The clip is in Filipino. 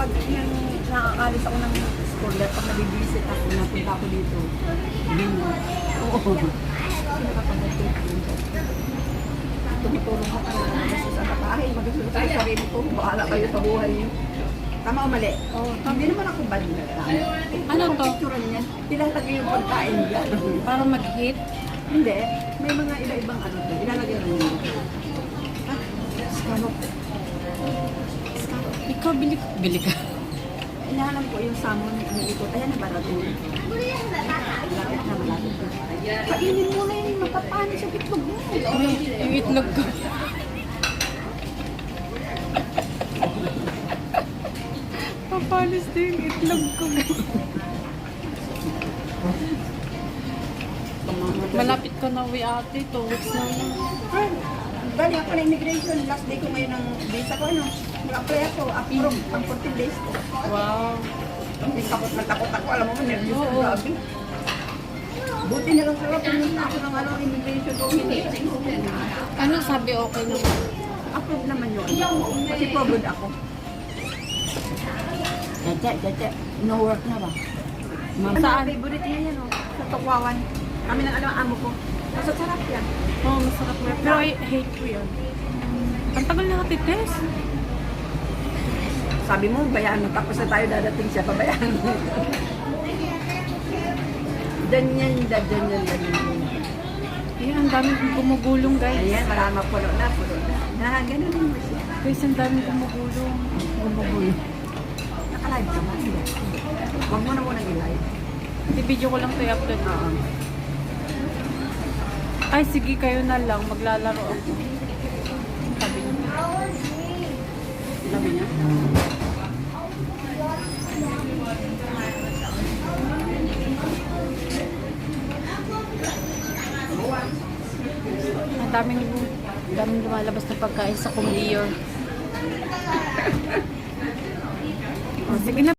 pag yung nakakalis ako ng school, pag nabibisit ako, napunta ako dito, bingo. Oo. Nakakapagod ko. Tumutulong ka talaga kasi sa bahay. Magsusunod sa sarili ko. Bahala kayo sa buhay niyo. Tama o mali? Oo. Hindi naman ako balita. Ano to? Picturean niyan. Ilalagay yung pagkain niya. Para mag-hit? Hindi. May mga iba-ibang ano to. Ilalagay lang niya. Ha? Scallop. Scallop. Ikaw, bili ka. Inahanap ko yung salmon ang ikot. Ayan na ba natin? Lapit na malapit na. Kainin mo na yung matapanis sa itlog mo. Uy, yung itlog ko. Papalis din yung itlog ko. Malapit ka na uwi ate. 2 weeks na lang. Bali ako na immigration. Last day ko ngayon ng visa ko. Ano? Mag-apply ako. Approve ang 14 days ko. Wow. Nagtakot ako. Alam mo, nervous Oo. ko. Grabe. Buti na lang sila. Pumunta ako ng immigration ko. Hindi. Ano sabi okay na? Approve naman yun. Kasi pagod ako. Dete. No work na ba? Saan? Favorite niya yan, oh. Sa Tokwawan. Kami ng amo ko. Nasa sarap yan. Oo, masarap na. Pero I hate ko yun. Ang tagal na katites. Sabi mo, bayaan mo. Tapos na tayo dadating siya. Pabayaan mo. Danyan. Ayan, ang daming gumugulong guys. Ayan, marama pulo na. Ganun mo siya. Guys, ang daming gumugulong. Gumugulo. Naka-live ka ba? Hindi. Huwag mo na munang i-live. I-video ko lang ito i-upload. Oo. Ay, sige, kayo na lang. Maglalaro ako. Sabi niya. Sabi niya? Ang daming lumalabas na pagkain sa Kumliyor. Oh, sige na.